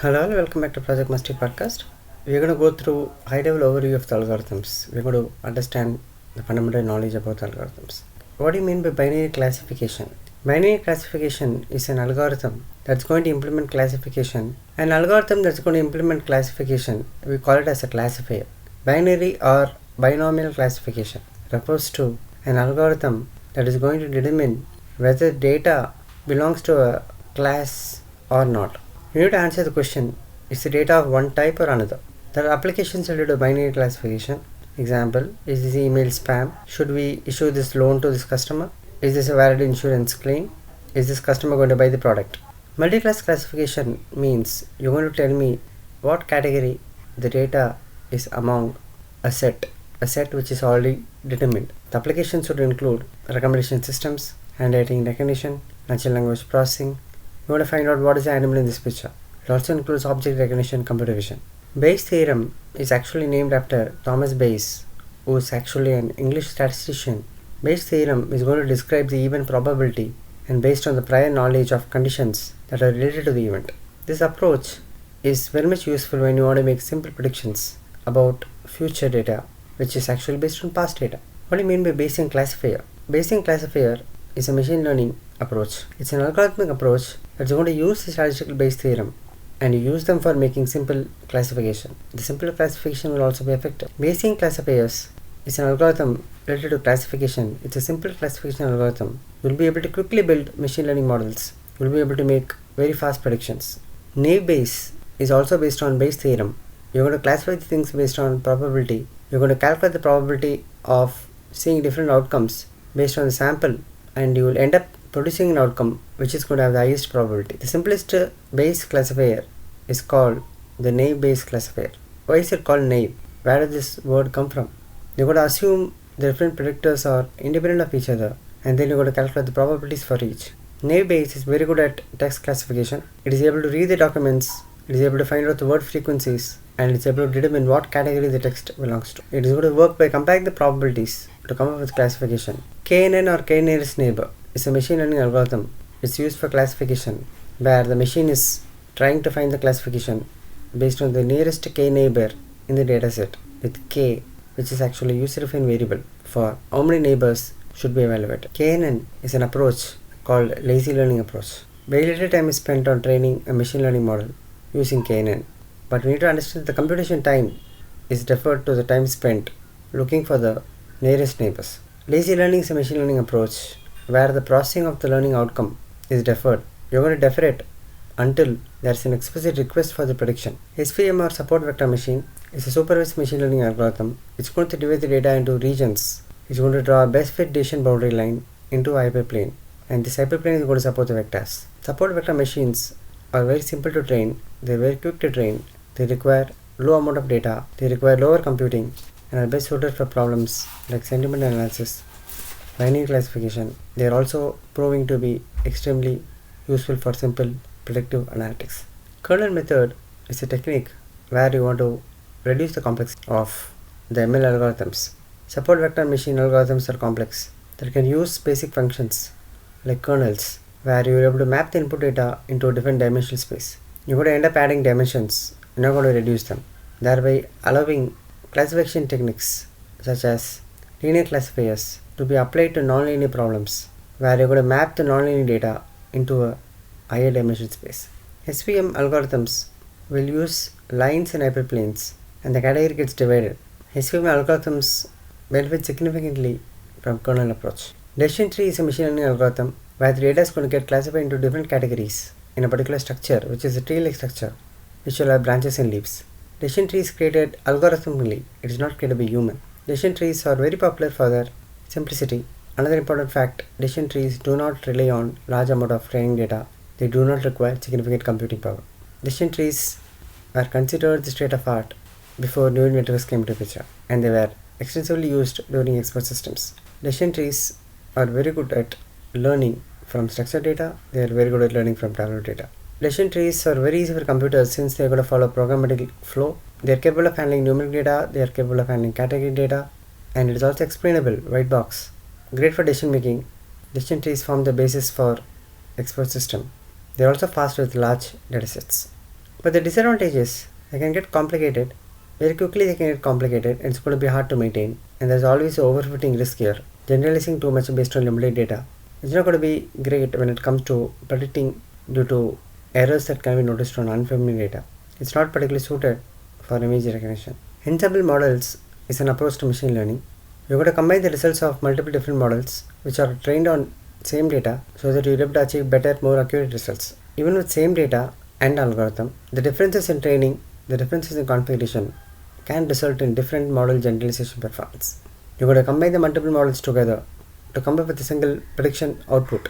Hello and welcome back to Project Mastery Podcast. We're going to go through high-level overview of the algorithms. We're going to understand the fundamental knowledge about algorithms. What do you mean by binary classification? Binary classification is an algorithm that's going to implement classification. An algorithm that's going to implement classification, we call it as a classifier. Binary or binomial classification refers to an algorithm that is going to determine whether data belongs to a class or not. You need to answer the question, is the data of one type or another? There are applications related to binary classification. Example, is this email spam? Should we issue this loan to this customer? Is this a valid insurance claim? Is this customer going to buy the product? Multi-class classification means you're going to tell me what category the data is among a set which is already determined. The applications should include recommendation systems, handwriting recognition, natural language processing. You want to find out what is the animal in this picture. It also includes object recognition, computer vision. Bayes' theorem is actually named after Thomas Bayes, who is actually an English statistician. Bayes' theorem is going to describe the event probability and based on the prior knowledge of conditions that are related to the event. This approach is very much useful when you want to make simple predictions about future data, which is actually based on past data. What do you mean by Bayesian classifier? Bayesian classifier is a machine learning approach. It's an algorithmic approach that's going to use the statistical Bayes theorem and you use them for making simple classification. The simple classification will also be effective. Bayesian classifiers is an algorithm related to classification. It's a simple classification algorithm. You'll be able to quickly build machine learning models. You'll be able to make very fast predictions. Naive Bayes is also based on Bayes theorem. You're going to classify the things based on probability. You're going to calculate the probability of seeing different outcomes based on the sample, and you will end up producing an outcome which is going to have the highest probability. The simplest Bayes classifier is called the naive Bayes classifier. Why is it called naive? Where does this word come from? You're going to assume the different predictors are independent of each other, and then you're going to calculate the probabilities for each. Naive Bayes is very good at text classification. It is able to read the documents, it is able to find out the word frequencies, and it's able to determine what category the text belongs to. It is going to work by comparing the probabilities to come up with classification. KNN or k-nearest neighbor is a machine learning algorithm. It's used for classification where the machine is trying to find the classification based on the nearest k neighbor in the dataset with k, which is actually user-defined variable for how many neighbors should be evaluated. KNN is an approach called lazy learning approach. Very little time is spent on training a machine learning model using KNN, but we need to understand that the computation time is deferred to the time spent looking for the nearest neighbors. Lazy learning is a machine learning approach where the processing of the learning outcome is deferred. You're going to defer it until there's an explicit request for the prediction. SVM or support vector machine is a supervised machine learning algorithm. It's going to divide the data into regions. It's going to draw a best fit decision boundary line into a hyperplane, and this hyperplane is going to support the vectors. Support vector machines are very simple to train. They're very quick to train. They require low amount of data. They require lower computing and are best suited for problems like sentiment analysis, binary classification. They are also proving to be extremely useful for simple predictive analytics. Kernel method is a technique where you want to reduce the complexity of the ML algorithms. Support vector machine algorithms are complex that can use basic functions like kernels, where you are able to map the input data into a different dimensional space. You're going to end up adding dimensions. You're not going to reduce them, thereby allowing classification techniques such as linear classifiers to be applied to nonlinear problems, where you're going to map the nonlinear data into a higher dimensional space. SVM algorithms will use lines and hyperplanes, and the category gets divided. SVM algorithms benefit significantly from kernel approach. Decision tree is a machine learning algorithm where the data is going to get classified into different categories in a particular structure, which is a tree-like structure, which will have branches and leaves. Decision tree is created algorithmically. It is not created by human. Decision trees are very popular for their simplicity. Another important fact, decision trees do not rely on large amount of training data. They do not require significant computing power. Decision trees were considered the state of art before neural networks came to picture, and they were extensively used during expert systems. Decision trees are very good at learning from structured data. They are very good at learning from tabular data. Decision trees are very easy for computers since they are going to follow programmatic flow. They are capable of handling numeric data, they are capable of handling category data, and it is also explainable, white box. Great for decision making. Decision trees form the basis for expert system. They are also fast with large datasets. But the disadvantage is they can get complicated. Very quickly they can get complicated and it's going to be hard to maintain. And there's always an overfitting risk here. Generalizing too much based on limited data. It's not going to be great when it comes to predicting due to errors that can be noticed on unfamiliar data. It's not particularly suited for image recognition. Ensemble models is an approach to machine learning. You're going to combine the results of multiple different models which are trained on same data so that you're able to achieve better, more accurate results. Even with same data and algorithm, the differences in training, the differences in configuration can result in different model generalization performance. You're going to combine the multiple models together to come up with a single prediction output.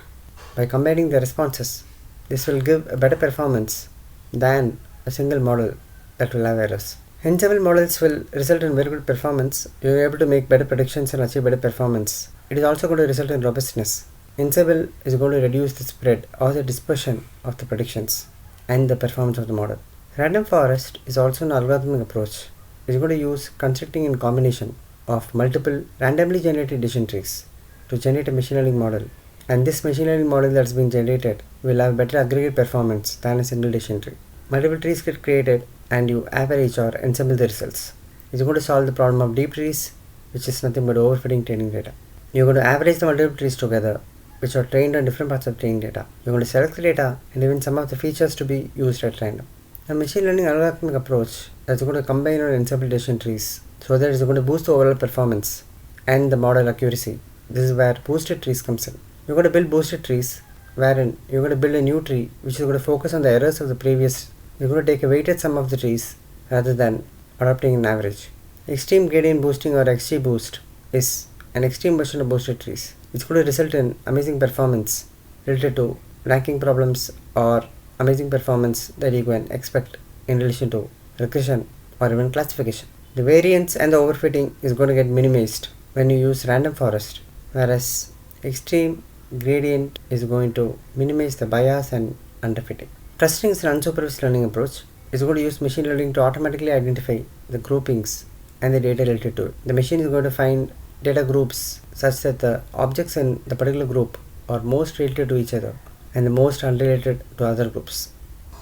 By combining the responses, this will give a better performance than a single model that will have errors. Ensemble models will result in very good performance. You're able to make better predictions and achieve better performance. It is also going to result in robustness. Ensemble is going to reduce the spread or the dispersion of the predictions and the performance of the model. Random forest is also an algorithmic approach. It's going to use constructing in combination of multiple randomly generated decision trees to generate a machine learning model. And this machine learning model that's been generated will have better aggregate performance than a single decision tree. Multiple trees get created and you average or ensemble the results. It's going to solve the problem of deep trees, which is nothing but overfitting training data. You're going to average the multiple trees together, which are trained on different parts of training data. You're going to select the data and even some of the features to be used at random. A machine learning algorithmic approach that's going to combine on ensemble decision trees so that it's going to boost the overall performance and the model accuracy. This is where boosted trees comes in. You're going to build boosted trees wherein you're going to build a new tree which is going to focus on the errors of the previous. You're going to take a weighted sum of the trees rather than adopting an average. Extreme gradient boosting or XGBoost is an extreme version of boosted trees. It's going to result in amazing performance related to ranking problems or amazing performance that you can expect in relation to regression or even classification. The variance and the overfitting is going to get minimized when you use random forest, whereas extreme gradient is going to minimize the bias and underfitting. Clustering is an unsupervised learning approach. It's going to use machine learning to automatically identify the groupings and the data related to it. The machine is going to find data groups such that the objects in the particular group are most related to each other and the most unrelated to other groups.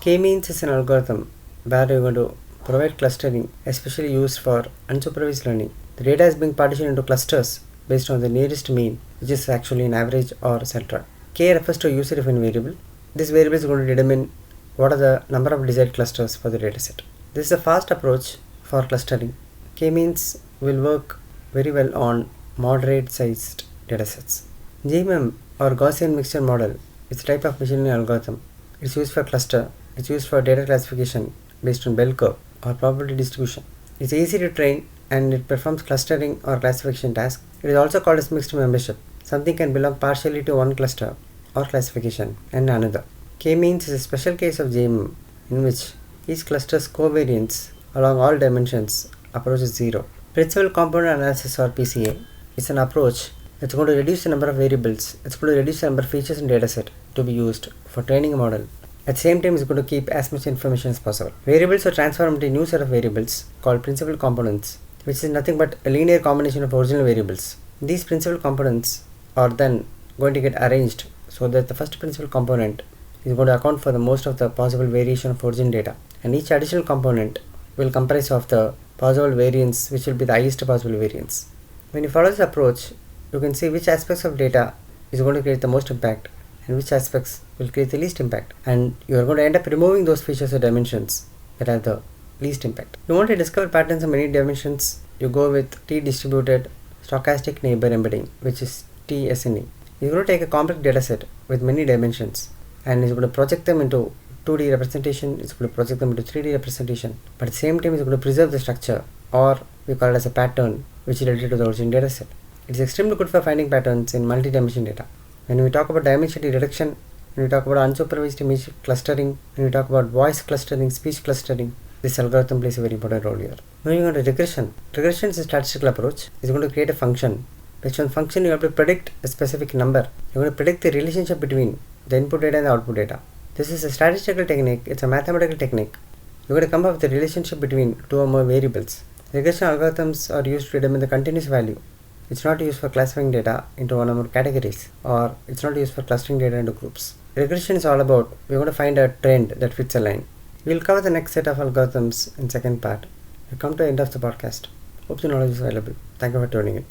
K-means is an algorithm where you're going to provide clustering, especially used for unsupervised learning. The data is being partitioned into clusters based on the nearest mean, which is actually an average or centroid. K refers to a user-defined variable. This variable is going to determine what are the number of desired clusters for the dataset. This is a fast approach for clustering. K-means will work very well on moderate sized datasets. GMM or Gaussian mixture model is a type of machine learning algorithm. It's used for cluster. It's used for data classification based on bell curve or probability distribution. It's easy to train and it performs clustering or classification tasks. It is also called as mixed membership. Something can belong partially to one cluster or classification and another. K-means is a special case of GMM in which each cluster's covariance along all dimensions approaches 0. Principal component analysis or PCA is an approach that's going to reduce the number of variables. It's going to reduce the number of features in dataset to be used for training a model. At the same time, it's going to keep as much information as possible. Variables are transformed into a new set of variables called principal components, which is nothing but a linear combination of original variables. These principal components are then going to get arranged so that the first principal component is going to account for the most of the possible variation of origin data, and each additional component will comprise of the possible variance which will be the highest possible variance. When you follow this approach, you can see which aspects of data is going to create the most impact and which aspects will create the least impact, and you are going to end up removing those features or dimensions that have the least impact. You want to discover patterns of many dimensions, you go with T-distributed stochastic neighbor embedding, which is TSNE. You're going to take a complex dataset with many dimensions and it's going to project them into 2D representation, it's going to project them into 3D representation, but at the same time it's going to preserve the structure, or we call it as a pattern which is related to the origin dataset. It is extremely good for finding patterns in multi-dimension data. When we talk about dimensionality reduction, when we talk about unsupervised image clustering, when we talk about voice clustering, speech clustering, this algorithm plays a very important role here. Moving on to regression. Regression is a statistical approach. It's going to create a function. Based on function, you have to predict a specific number. You're going to predict the relationship between the input data and the output data. This is a statistical technique. It's a mathematical technique. You're going to come up with the relationship between two or more variables. Regression algorithms are used to determine the continuous value. It's not used for classifying data into one or more categories, or it's not used for clustering data into groups. Regression is all about we're going to find a trend that fits a line. We'll cover the next set of algorithms in second part. We come to the end of the podcast. Hope the knowledge is valuable. Thank you for tuning in.